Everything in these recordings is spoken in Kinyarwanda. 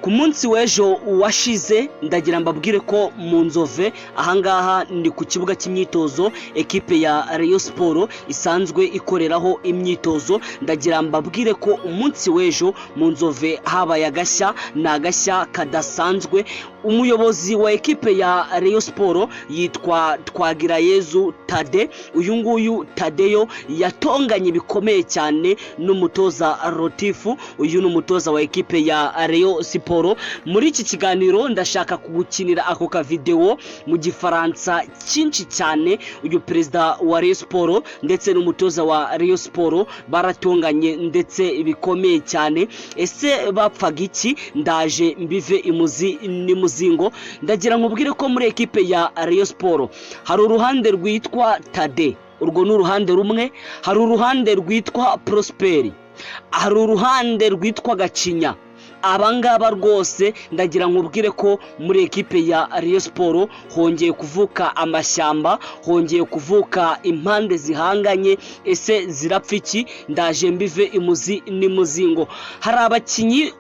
ku munsi w'ejo washize ndagira mbabwire ko mu Nzove ahangaha ndi ku kibuga cy'imyitozo ekipe ya Rayon Sport isanzwe ikoreraho imyitozo. Ndagira mbabwire ko umunsi w'ejo mu Nzove habaye agashya, nagashya kadasanzwe. Umuyobozi wa ekipe ya Rayon Sport yitwa Twagirayezu Tade. Uyu nguyu Tadeyo yatonganye bikomeye cyane n'umutoza Rotifu. Uyu ni umutoza wa ekipe ya Rayon Sport. Muri iki kiganiro ndashaka kugukinira ako ka video mu gifaransa cyinshi cyane. Uyu perezida wa Rayon Sport ndetse n'umutoza wa Rayon Sport baratonganye ndetse bikomeye cyane. Ese bapfaga iki? Ndaje mbive imuzi nimuzingo. Ndagira nkubwire ko muri ekipe ya Rayon Sport hari uruhande rwitwa Tade, urwo ni uruhande rumwe. Hari uruhande rwitwa Prosperi, hari uruhande rwitwa Gacinya. Abangaba rwose ndagira nkubwire ko muri ekipe ya Rayon Sport hongeye kuvuka amashyamba, hongeye kuvuka impande zihanganye. Ese zirapfa iki? Ndaje mbive imuzi nimuzingo. Hari abakinyi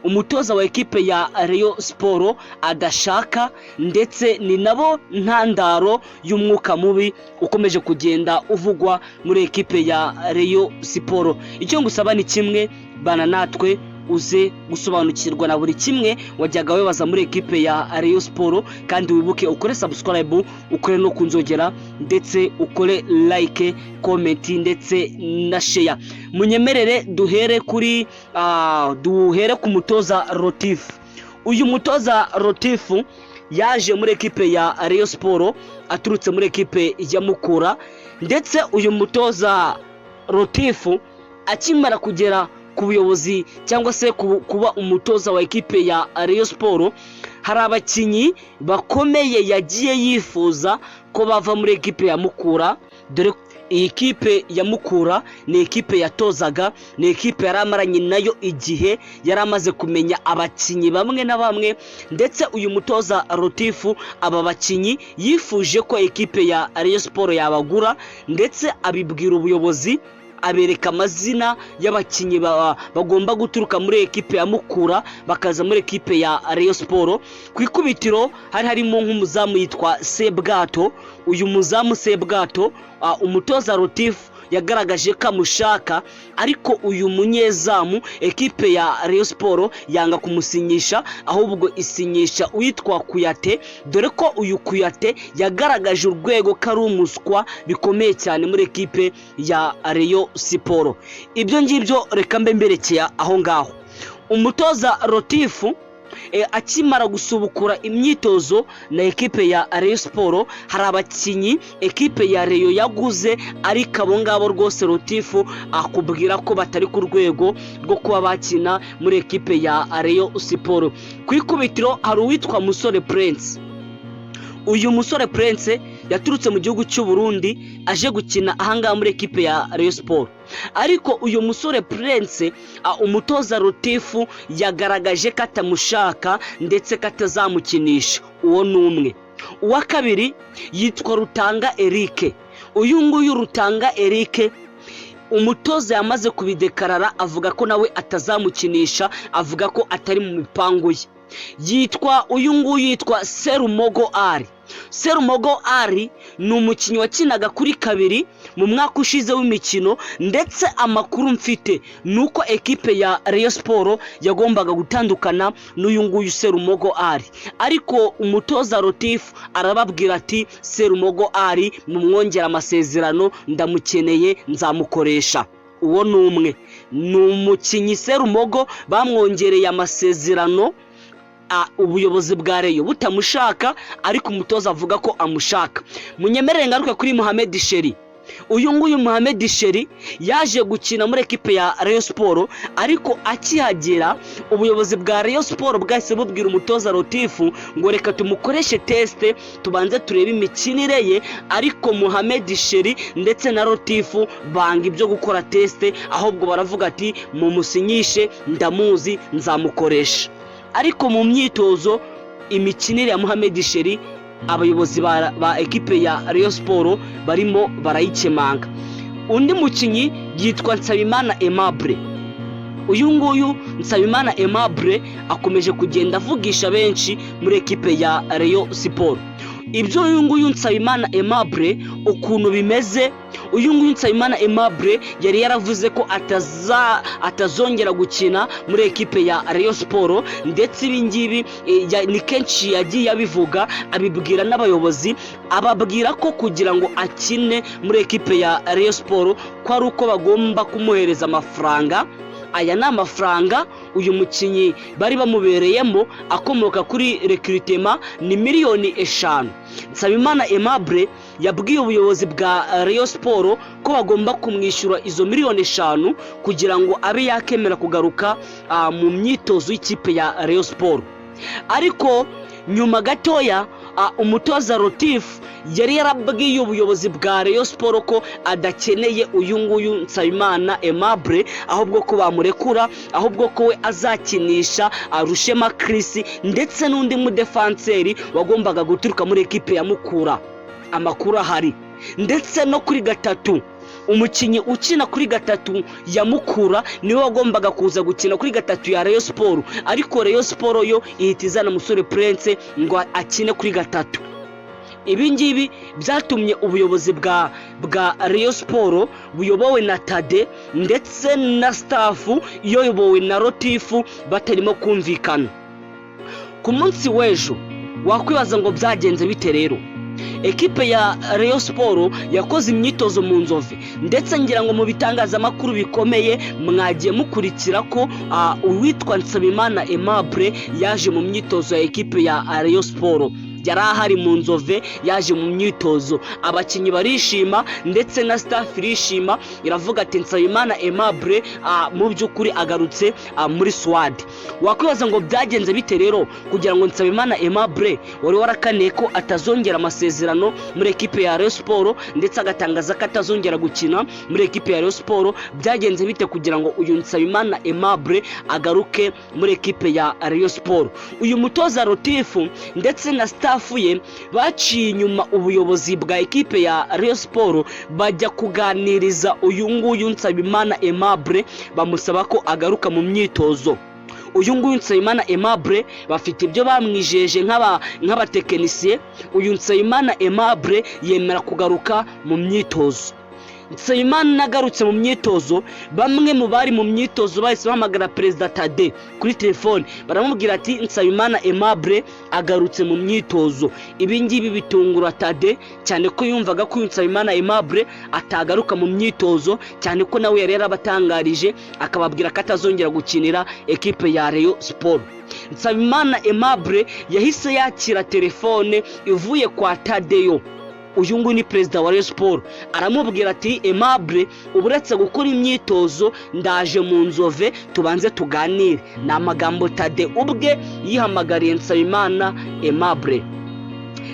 umutoza wa ekipe ya Rayon Sport adashaka, ndetse ni nabo ntandaro y'umwuka mubi ukomeje kugenda uvugwa muri ekipe ya Rayon Sport. Icyo ngusaba ni kimwe, bana natwe uze gusobanukirwa na buri kimwe wajyaga webaza muri ekipe ya Rayon Sport, kandi wibuke ukore subscribe, ukore no kunzogera, ndetse ukore like, comment ndetse na share. Munyemerere duhere ku mutoza Rotifu. Uyu mutoza Rotifu yaje muri ekipe ya Rayon Sport aturutse muri ekipe ya Mukura, ndetse uyu mutoza Rotifu akimara kugera ku buyobozi cyangwa se kuba umutoza wa ekipe ya Rayon Sport, hari abakinyi bakomeye yagiye yifuza ko bava muri ekipe ya Mukura. Dore iyi kipe ya Mukura ni ekipe yatozaga, ni ekipe yaramaranye nayo igihe, yaramaze kumenya abakinyi bamwe na bamwe, ndetse uyu mutoza Rotifu aba bakinyi yifuje ko ekipe ya Rayon Sport yabagura, ndetse abibwira ubuyobozi, abereka amazina y'abakinyi bagomba guturuka muri ekipe ya Mukura bakaza muri ekipe ya Rayon Sport. Ku ikubitiro harimo nk'umuzamu yitwa Sebwato. Uyu muzamu Sebwato umutoza Rotifu yagaragaje ko amushaka, ariko uyu munyezamu ekipe ya Rayon Sport yanga kumusinyisha, ahubwo isinyisha uyitwa Kuyate. Dore ko uyu Kuyate yagaragaje urwego kari umuswa bikomeye cyane muri ekipe ya Rayon Sport. Ibyo ngibyo reka mbe mberekeye aho ngaho. Umutoza Rotifu akimara gusubukura imyitozo na ekipe ya Rayon Sport, hari abakinyi ekipe ya Rayon yaguze, ariko abo ngabo rwose Rotifu akubwira ko batari ku rwego rwo kuba bakina muri ekipe ya Rayon Sport. Ku ikubitiro hari uwitwa Musore Prince. Uyu Musore Prince yaturutse mu gihugu cy'u Burundi aje gukina ahangaha muri ekipe ya Rayon Sport, ariko uyu Musore Prince umutoza Rotifu yagaragaje ko atamushaka ndetse katazamukinisha. Uwo ni umwe. Uwa kabiri yitwa Rutanga Eric. Uyu nguyu Rutanga Eric umutoza yamaze kubidekarara, avuga ko nawe atazamukinisha, avuga ko atari mu mipango ye. Uyu nguyu yitwa Serumogo Ali. Serumogo Ali ni umukinnyi wakinaga kuri kabiri mu mwaka ushize w'imikino, ndetse amakuru mfite nuko ekipe ya Rayon Sport yagombaga gutandukana n'uyu nguyu Serumogo Ali, ariko umutoza Rotifu arababwira ati Serumogo Ali mumwongera amasezerano, ndamukeneye, nzamukoresha. Uwo ni umwe. Ni umukinnyi Serumogo bamwongereye amasezerano, ubuyobozi bwa Rayon butamushaka, ariko umutoza avuga ko amushaka. Munyemerere ngaruka kuri Mohamed Sheri. Uyu nguyu Mohamed Sheri yaje gukina muri ekipe ya Rayon Sport, ariko akihagera ubuyobozi bwa Rayon Sport bwahise bubwira umutoza Rotifu ngo reka tumukoreshe teste tubanze turebe imikinire ye, ariko Mohamed Sheri ndetse na Rotifu banga ibyo gukora teste, ahubwo baravuga ati mumusinyishe, ndamuzi, nzamukoresha. Ariko mu myitozo imikinire ya Mohamed Sheri abayobozi ba ekipe ya Rayon Sport barimo barayikemanga. Undi mukinyi yitwa Nsabimana Aimable. uyu nguyu Nsabimana Aimable akomeje kugenda avugisha benshi muri ekipe ya Rayon Sport. Ibyo uyu nguyu Nsabimana Aimable ukuntu bimeze, uyu nguyu Nsabimana Aimable yari yaravuze ko atazongera gukina muri ekipe ya Rayon Sport, ndetse ibi ngibi ni kenshi yagiye abivuga, abibwira n'abayobozi, ababwira ko kugira ngo akine muri ekipe ya Rayon Sport ko ari uko bagomba kumuhereza amafaranga. Aya ni amafaranga uyu mukinyi bari bamubereyemo akomoka kuri recruitment ni miliyoni 5. Nsabimana Aimable yabwiye ubuyobozi bwa Rayon Sport ko bagomba kumwishyura izo miliyoni 5 kugira ngo abe yakemera kugaruka mu myitozo y'ikipe ya Rayon Sport. Ariko nyuma gatoya umutoza Rotif yari yarabwiye ubuyobozi bwa Rayon Sport ko adakeneye uyu nguyu Nsabimana Aimable, ahubwo ko bamurekura, ahubwo ko we azakinisha Rushema Chris ndetse n'undi mudefanseri wagombaga guturuka muri ekipe ya Mukura. Amakuru ahari ndetse no kuri gatatu, umukinyi ukina kuri gatatu ya Mukura niwe wagombaga kuza gukina kuri gatatu ya Rayon Sport, ariko Rayon Sport yo ihita izana Musore Prince ngo akine kuri gatatu. Ibi ngibi byatumye ubuyobozi bwa Rayon Sport buyobowe na Tade ndetse na staff iyobowe na Rotifu batarimo kumvikana. Ku munsi w'ejo wakwibaza ngo byagenze bite rero? Ekipe ya Rayon Sport yakoze imyitozo mu Nzove, ndetse ngira ngo mu bitangazamakuru bikomeye mwagiye mukurikira ko uwitwa Nsabimana Aimable yaje mu myitozo ya ekipe ya Rayon Sport. Yari ahari mu Nzove, yaje mu myitozo, abakinyi barishima ndetse na staff irishima, iravuga ati Nsabimana Aimable mu by'ukuri agarutse muri squad. Wakwibaza ngo byagenze bite rero kugira ngo Nsabimana Aimable wari warakaniye ko atazongera amasezerano muri ekipe ya Rayon Sport ndetse agatangaza ko atazongera gukina muri ekipe ya Rayon Sport, byagenze bite kugira ngo uyu Nsabimana Aimable agaruke muri ekipe ya Rayon Sport? Uyu mutoza Rotifu ndetse na staff ye baciye inyuma ubuyobozi bwa ekipe ya Rayon Sport bajya kuganiriza uyu nguyu Nsabimana Aimable, bamusaba ko agaruka mu myitozo. Uyu nguyu Nsabimana Aimable bafite ibyo bamwijeje nk'abatekinisiye. Uyu Nsabimana Aimable yemera kugaruka mu myitozo. Nsabimana nagarutse mu myitozo, bamwe mu bari mu myitozo bahise bahamagara Perezida Tade kuri telefone, baramubwira ati Nsabimana Aimable agarutse mu myitozo. Ibi ngibi bitungura Tade cyane ko yumvaga ko Nsabimana Aimable atagaruka mu myitozo, cyane ko nawe yari yarabatangarije akababwira ko atazongera gukinira ekipe ya Rayon Sport. Nsabimana Aimable yahise yakira telefone ivuye kwa Tadeyo, uyu nguyu ni perezida wa Rayon Sport, aramubwira ati Aimable uburetse gukora imyitozo ndaje mu Nzove tubanze tuganire. Ni amagambo Tade ubwe yihamagariye Nsabimana Aimable.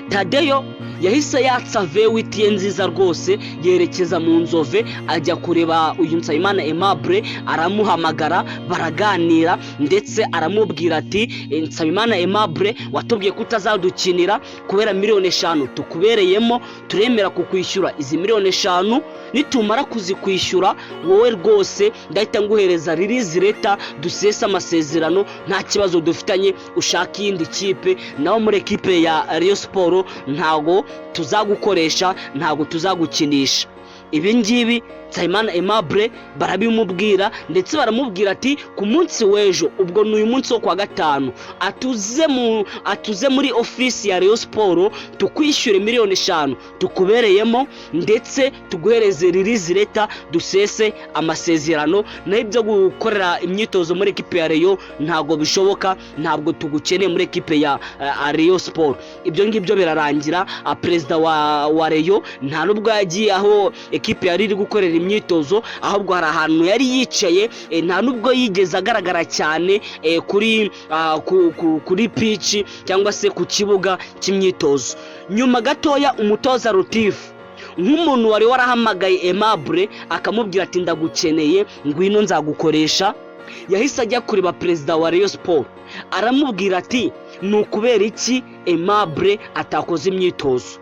Tadeyo yahise yatsa vewiti nziza rwose yerekeza mu Nzove ajya kureba uyu Nsabimana Aimable, aramuhamagara baraganira ndetse aramubwira ati Nsabimana Aimable watubwiye ko utazadukinira kubera miliyoni 5 tukubereyemo, turemera kukwishyura izi miliyoni 5, nitumara kuzikwishyura wowe rwose ndahita nguhereza release letter dusesa amasezerano, nta kibazo dufitanye, ushaka iyindi kipe naho muri ekipe ya Rayon Sport ntago tuzagukoresha, ntago tuzagukinisha. Ibi ngibi Nsabimana Aimable barabimubwira ndetse baramubwira ati ku munsi w'ejo, ubwo n'uyu munsi wo kwa gatanu, atuze muri office ya Rayon Sport tukwishyure miliyoni 5 tukubereyemo ndetse tuguhereze release letter dusese amasezerano, na ibyo gukorera imyitozo muri ekipe ya Rayon ntago bishoboka, ntabwo tugukeneye muri ekipe ya Rayon Sport. Ibyo ngibyo birarangira. Perezida wa Rayon nta nubwo yagiye aho ekipe yari iri gukorera imyitozo, ahubwo hari ahantu yari yicaye, nta nubwo yigeze agaragara cyane kuri pitch cyangwa se ku kibuga cy'imyitozo. Nyuma gatoya umutoza Rotif nk'umuntu wari warahamagaye Aimable akamubwira ati ndagukeneye ngwino nzagukoresha, yahise ajya kureba perezida wa Rayon Sport aramubwira ati nukubera iki Aimable atakoze imyitozo.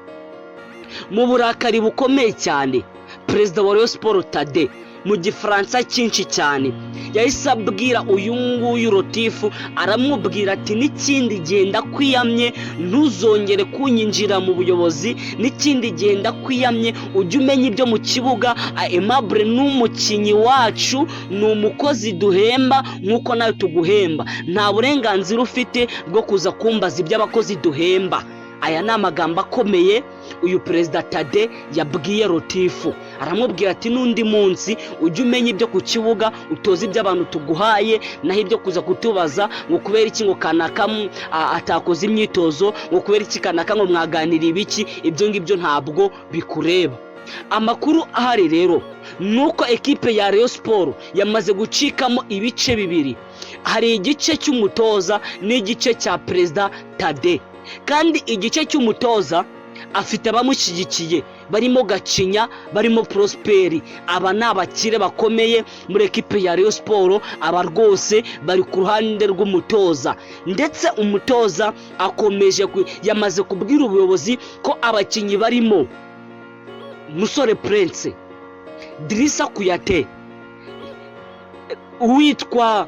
Mu burakari bukomeye cyane perezida wa Rayon Sport Tade mu gifaransa cyinshi cyane. Yahise abwira uyu nguyu Rotifu, aramubwira ati n'ikindi genda kwiyamye ntuzongere kunyinjira mu buyobozi, n'ikindi genda kwiyamye ujye umenya ibyo mu kibuga. Aimable n'umukinnyi wacu, ni umukozi duhemba nk'uko nawe tuguhemba, nta burenganzira ufite bwo kuza kumbaza iby'abakozi duhemba. Aya ni amagambo akomeye uyu perezida Tade yabwiye Rotifu, aramubwira ati n'undi munsi ujye umenya ibyo ku kibuga, utoze iby'abantu tuguhaye, naho ibyo kuza kutubaza ngo kubera iki ngo kanaka atakoze imyitozo, ngo kubera iki kanaka ngo mwaganira ibiki, ibyo ngibyo ntabwo bikureba. Amakuru ahari rero nuko ekipe ya Rayon Sport yamaze gucikamo ibice bibiri, hari igice cy'umutoza n'igice cya perezida Tade. Kandi igice cy'umutoza afite abamushyigikiye, barimo Gacinya, barimo Prosperi. Aba ni abakire bakomeye muri ekipe ya Rayon Sport, aba rwose bari ku ruhande rw'umutoza. Ndetse umutoza akomeje yamaze kubwira ubuyobozi ko abakinnyi barimo Musore Prince, Drissa Kuyate, uwitwa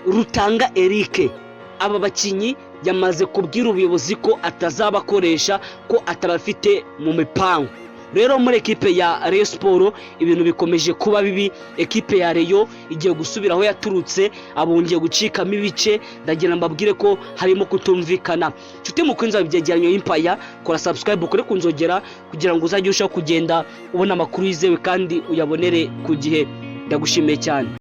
Rutanga Eric, aba bakinnyi yamaze kubwira ubuyobozi ko atazabakoresha, ko atabafite mu mipango. Rero muri ekipe ya Rayon Sport ibintu bikomeje kuba bibi. Ekipe ya Rayon igiye gusubira aho yaturutse, abongeye gucikamo ibice. Ndagira mbabwire ko harimo kutumvikana. Nshuti mukunzi w'ibyegeranyo Empire, kora subscribe ukore kunzogera kugira ngo uzajye ushaho kugenda ubona amakuru yizewe kandi uyabonere ku gihe. Ndagushimiye cyane.